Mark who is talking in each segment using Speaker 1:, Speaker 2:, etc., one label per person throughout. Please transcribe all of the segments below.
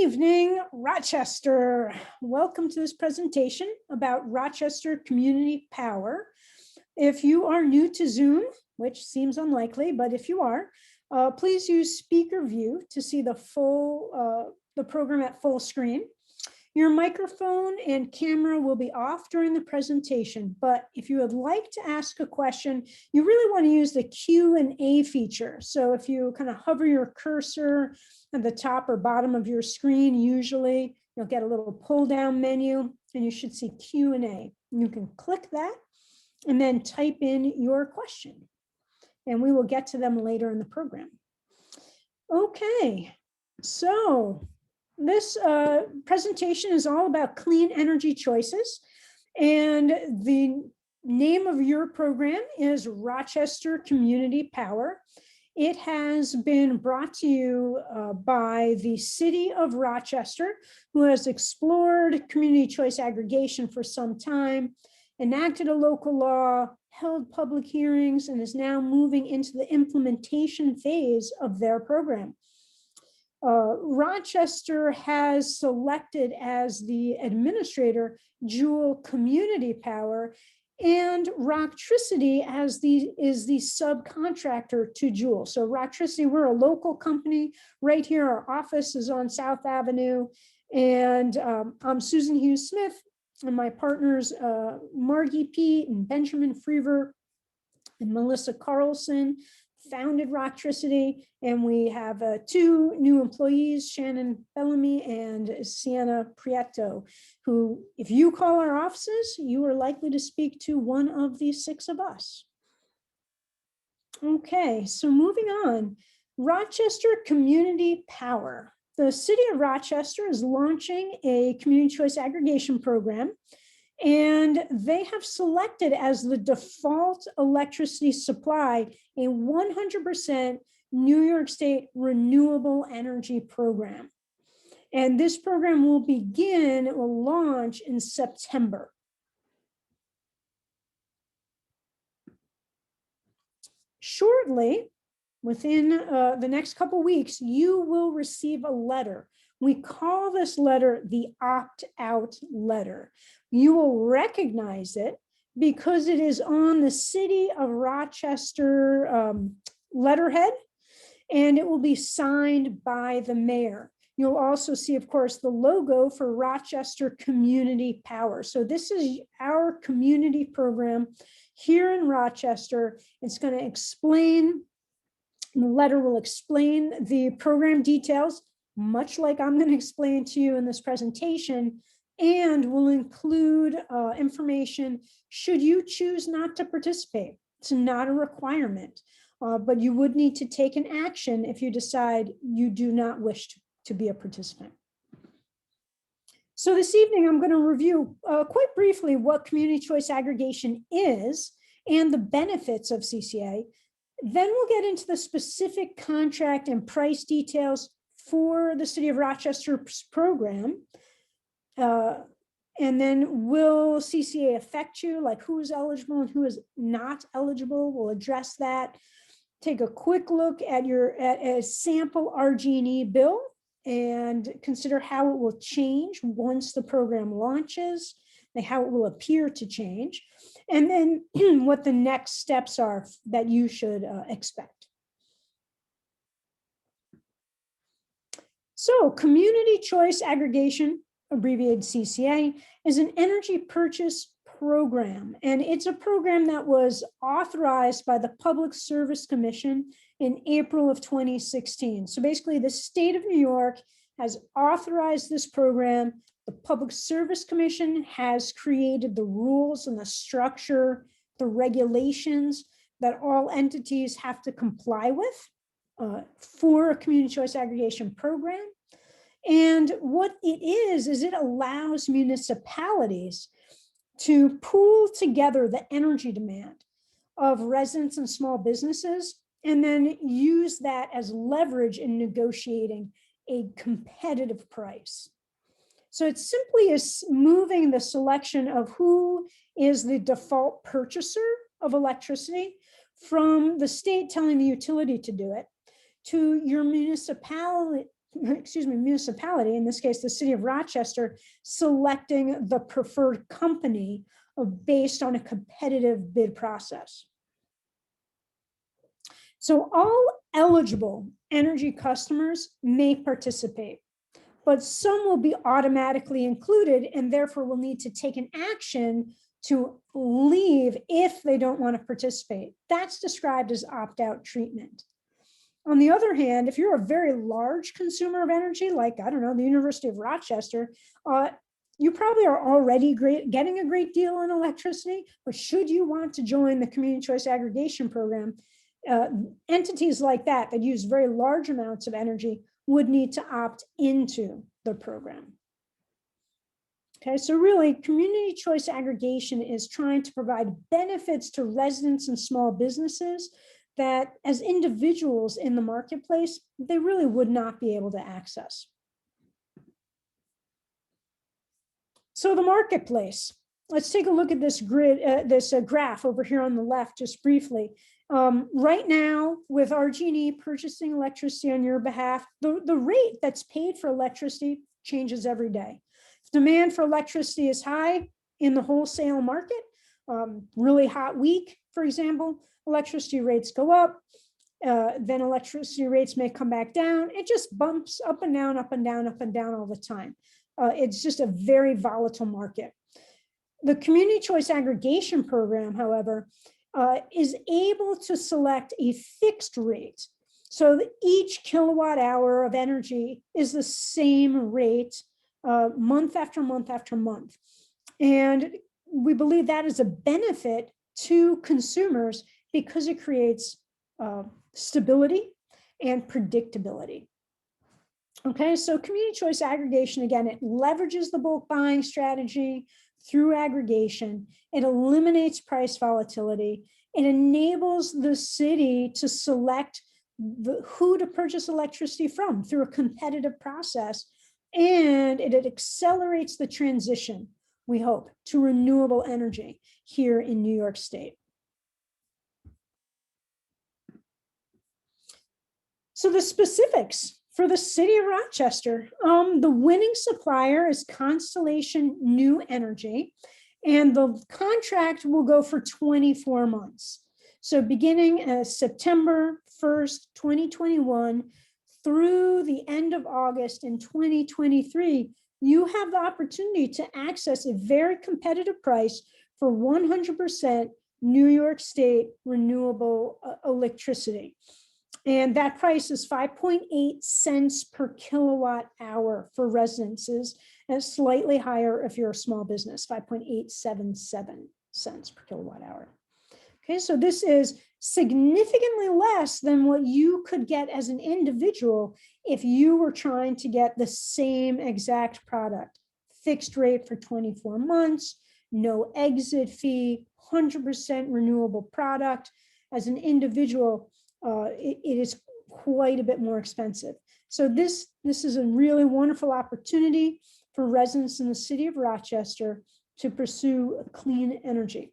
Speaker 1: evening, Rochester. Welcome to this presentation about Rochester Community Power. If you are new to Zoom, which seems unlikely, but if you are, please use speaker view to see the program at full screen. Your microphone and camera will be off during the presentation, but if you would like to ask a question, you really want to use the Q&A feature. So if you kind of hover your cursor at the top or bottom of your screen, usually you'll get a little pull down menu and you should see Q&A. You can click that and then type in your question, and we will get to them later in the program. Okay, so this presentation is all about clean energy choices, and the name of your program is Rochester Community Power. It has been brought to you by the City of Rochester, who has explored community choice aggregation for some time, enacted a local law, held public hearings, and is now moving into the implementation phase of their program. Rochester has selected as the administrator Jewel Community Power, and Rocktricity is the subcontractor to Jewel. So Rocktricity, we're a local company right here. Our office is on South Avenue, and I'm Susan Hughes Smith, and my partners Margie Pete and Benjamin Freever and Melissa Carlson founded Rocktricity, and we have two new employees, Shannon Bellamy and Sienna Prieto, who, if you call our offices, you are likely to speak to one of the six of us. Okay, so moving on, Rochester Community Power. The City of Rochester is launching a community choice aggregation program, and they have selected as the default electricity supply a 100% New York State renewable energy program. And this program will begin, it will launch in September. Shortly, within the next couple of weeks, you will receive a letter. We call this letter the opt-out letter. You will recognize it because it is on the City of Rochester letterhead, and it will be signed by the mayor. You'll also see, of course, the logo for Rochester Community Power. So this is our community program here in Rochester. It's going to explain, the letter will explain the program details, much like I'm going to explain to you in this presentation, and will include information should you choose not to participate. It's not a requirement, but you would need to take an action if you decide you do not wish to be a participant. So this evening, I'm going to review quite briefly what community choice aggregation is and the benefits of CCA. Then we'll get into the specific contract and price details for the City of Rochester's program. And then will CCA affect you, like who is eligible and who is not eligible? We'll address that. Take a quick look at a sample RG&E bill and consider how it will change once the program launches, and how it will appear to change, and then what the next steps are that you should expect. So community choice aggregation, abbreviated CCA, is an energy purchase program, and it's a program that was authorized by the Public Service Commission in April of 2016. So basically, the state of New York has authorized this program. The Public Service Commission has created the rules and the structure, the regulations that all entities have to comply with for a community choice aggregation program. And what it is it allows municipalities to pool together the energy demand of residents and small businesses, and then use that as leverage in negotiating a competitive price. So it simply is moving the selection of who is the default purchaser of electricity from the state telling the utility to do it to your municipality municipality, in this case, the city of Rochester, selecting the preferred company based on a competitive bid process. So all eligible energy customers may participate, but some will be automatically included and therefore will need to take an action to leave if they don't want to participate. That's described as opt-out treatment. On the other hand, if you're a very large consumer of energy, like, I don't know, the University of Rochester, you probably are already getting a great deal on electricity, but should you want to join the community choice aggregation program, entities like that use very large amounts of energy would need to opt into the program. Okay, so really, community choice aggregation is trying to provide benefits to residents and small businesses that as individuals in the marketplace, they really would not be able to access. So the marketplace, let's take a look at this grid, this graph over here on the left, just briefly. Right now, with RG&E purchasing electricity on your behalf, the rate that's paid for electricity changes every day. If demand for electricity is high in the wholesale market, really hot week, for example, electricity rates go up, then electricity rates may come back down. It just bumps up and down, up and down, up and down all the time. It's just a very volatile market. The community choice aggregation program, however, is able to select a fixed rate. So that each kilowatt hour of energy is the same rate month after month after month. And we believe that is a benefit to consumers because it creates stability and predictability. Okay, so community choice aggregation, again, it leverages the bulk buying strategy through aggregation. It eliminates price volatility. It enables the city to select who to purchase electricity from through a competitive process. And it accelerates the transition, we hope, to renewable energy here in New York State. So the specifics for the city of Rochester, the winning supplier is Constellation New Energy, and the contract will go for 24 months. So beginning September 1st, 2021 through the end of August in 2023, you have the opportunity to access a very competitive price for 100% New York State renewable electricity. And that price is 5.8 cents per kilowatt hour for residences, and slightly higher if you're a small business, 5.877 cents per kilowatt hour. Okay, so this is significantly less than what you could get as an individual if you were trying to get the same exact product. Fixed rate for 24 months, no exit fee, 100% renewable product. As an individual, it is quite a bit more expensive. So this is a really wonderful opportunity for residents in the city of Rochester to pursue clean energy.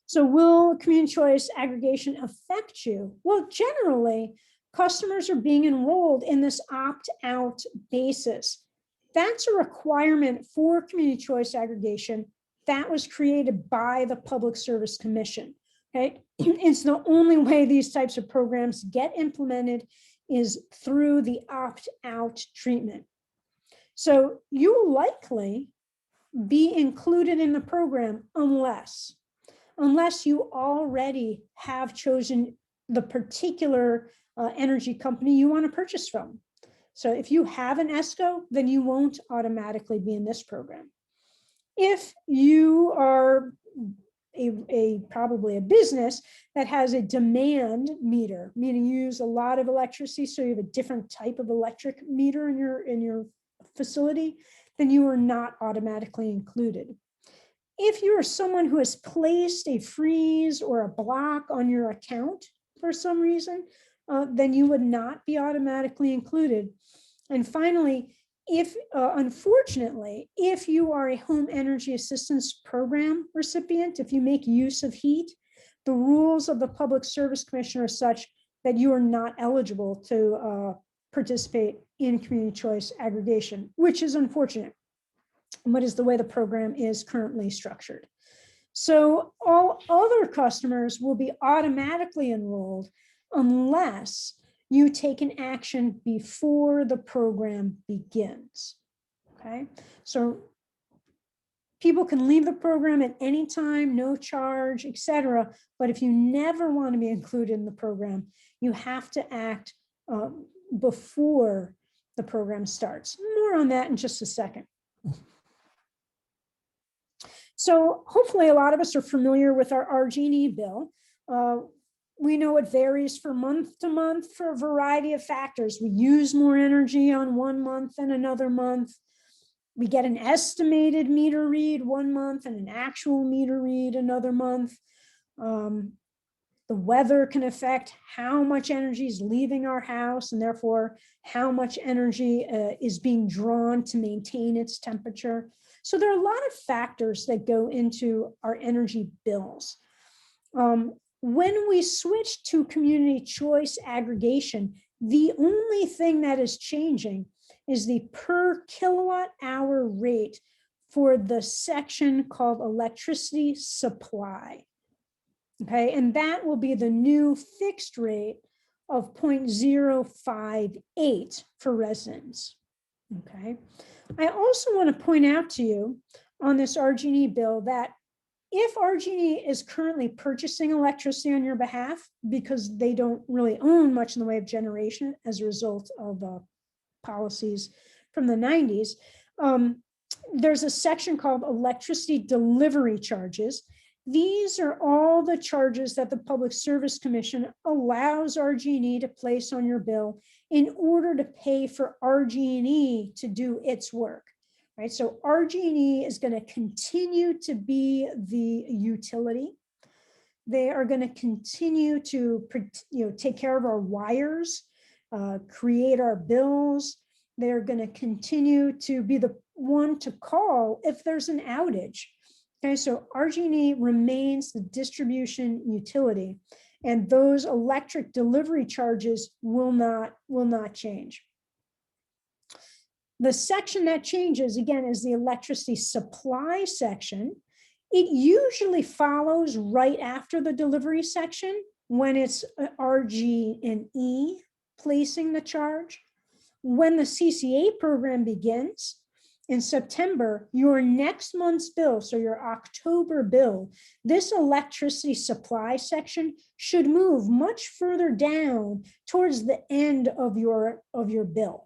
Speaker 1: So will community choice aggregation affect you? Well, generally, customers are being enrolled in this opt-out basis. That's a requirement for community choice aggregation that was created by the Public Service Commission. Okay, it's the only way these types of programs get implemented is through the opt-out treatment. So you will likely be included in the program unless you already have chosen the particular energy company you want to purchase from. So if you have an ESCO, then you won't automatically be in this program. If you are probably a business that has a demand meter, meaning you use a lot of electricity, so you have a different type of electric meter in your facility, then you are not automatically included. If you are someone who has placed a freeze or a block on your account for some reason, then you would not be automatically included. And finally, unfortunately, if you are a home energy assistance program recipient, if you make use of heat, the rules of the Public Service Commission are such that you are not eligible to participate in community choice aggregation, which is unfortunate, but is the way the program is currently structured. So all other customers will be automatically enrolled unless you take an action before the program begins. Okay, so people can leave the program at any time, no charge, etc. But if you never want to be included in the program, you have to act before the program starts. More on that in just a second. So hopefully a lot of us are familiar with our RG&E bill. We know it varies from month to month for a variety of factors. We use more energy on one month than another month. We get an estimated meter read one month and an actual meter read another month. The weather can affect how much energy is leaving our house and therefore how much energy is being drawn to maintain its temperature. So there are a lot of factors that go into our energy bills. When we switch to community choice aggregation, the only thing that is changing is the per kilowatt hour rate for the section called electricity supply. Okay, and that will be the new fixed rate of 0.058 for residents. Okay, I also want to point out to you on this RG&E bill that if RG&E is currently purchasing electricity on your behalf because they don't really own much in the way of generation as a result of policies from the 90s, there's a section called electricity delivery charges. These are all the charges that the Public Service Commission allows RG&E to place on your bill in order to pay for RG&E to do its work. Right, so RG&E is going to continue to be the utility. They are going to continue to, take care of our wires, create our bills. They're going to continue to be the one to call if there's an outage. Okay, so RG&E remains the distribution utility, and those electric delivery charges will not change. The section that changes, again, is the electricity supply section. It usually follows right after the delivery section when it's RG&E placing the charge. When the CCA program begins in September, your next month's bill, so your October bill, this electricity supply section should move much further down towards the end of your bill.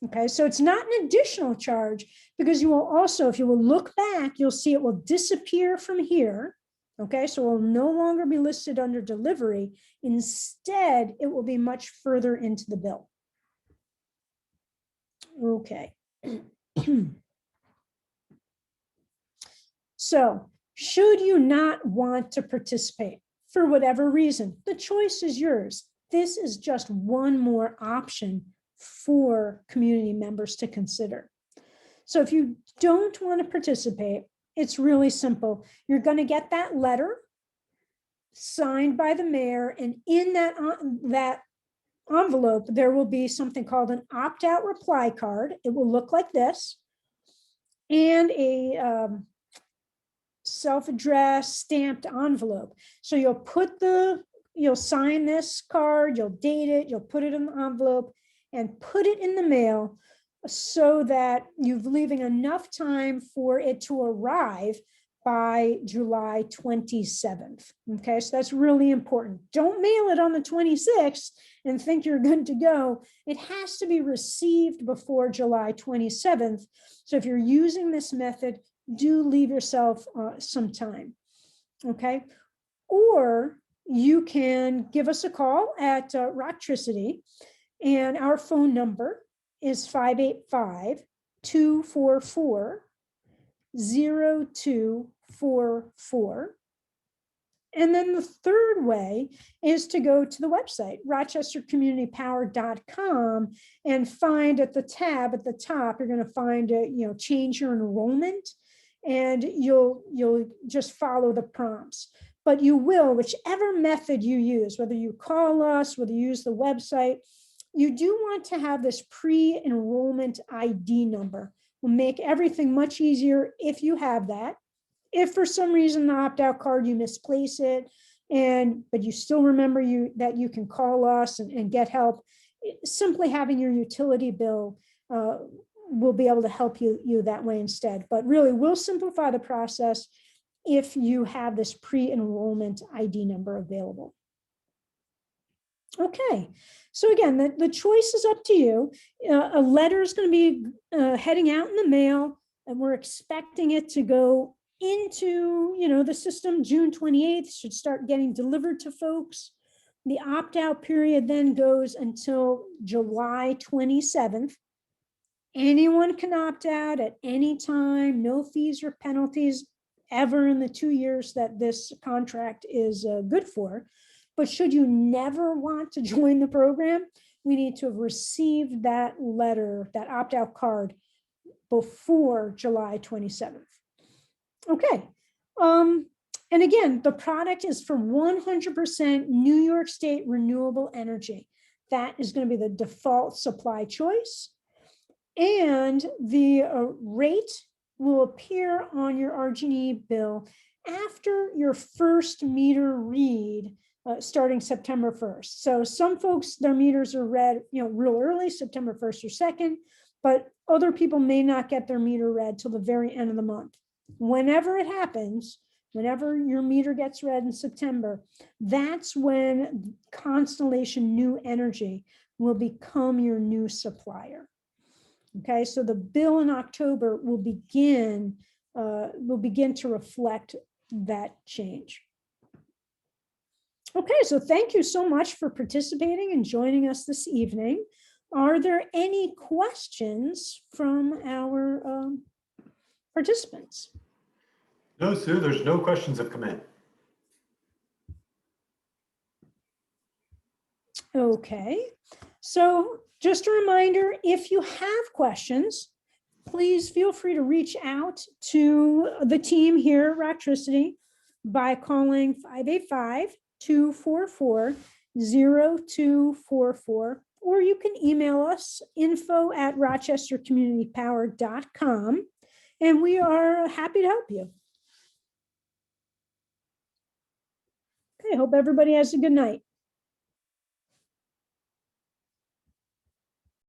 Speaker 1: Okay, so it's not an additional charge because you will also, if you will look back, you'll see it will disappear from here. Okay, so it will no longer be listed under delivery. Instead, it will be much further into the bill. Okay. So, should you not want to participate for whatever reason, the choice is yours. This is just one more option for community members to consider. So if you don't want to participate, it's really simple. You're going to get that letter signed by the mayor, and in that envelope, there will be something called an opt-out reply card. It will look like this, and a self-addressed stamped envelope. So you'll sign this card, you'll date it, you'll put it in the envelope, and put it in the mail so that you're leaving enough time for it to arrive by July 27th. Okay, so that's really important. Don't mail it on the 26th and think you're good to go. It has to be received before July 27th. So if you're using this method, do leave yourself some time. Okay, or you can give us a call at Rochester. And our phone number is 585-244-0244. And then the third way is to go to the website, rochestercommunitypower.com, and find at the tab at the top, you're going to find change your enrollment, and you'll just follow the prompts. But you will, whichever method you use, whether you call us, whether you use the website, you do want to have this pre-enrollment ID number. Will make everything much easier if you have that. If for some reason the opt-out card, you misplace it, but you still remember that you can call us and get help, simply having your utility bill will be able to help you that way instead. But really, we'll simplify the process if you have this pre-enrollment ID number available. Okay, so again, the choice is up to you. A letter is going to be heading out in the mail, and we're expecting it to go into the system June 28th, should start getting delivered to folks. The opt-out period then goes until July 27th. Anyone can opt out at any time, no fees or penalties ever in the 2 years that this contract is good for. But should you never want to join the program, we need to have received that letter, that opt-out card, before July 27th. Okay. And again, the product is from 100% New York State renewable energy. That is going to be the default supply choice. And the rate will appear on your RG&E bill after your first meter read, starting September 1st. So some folks, their meters are read, real early, September 1st or 2nd, but other people may not get their meter read till the very end of the month. Whenever it happens, whenever your meter gets read in September, that's when Constellation New Energy will become your new supplier. Okay, so the bill in October will begin to reflect that change. Okay, so thank you so much for participating and joining us this evening. Are there any questions from our participants?
Speaker 2: No, Sue, there's no questions have come in.
Speaker 1: Okay, so just a reminder, if you have questions, please feel free to reach out to the team here at Rochester by calling 585-244-0244, or you can email us info@rochestercommunitypower.com, and we are happy to help you. Okay, hope everybody has a good night.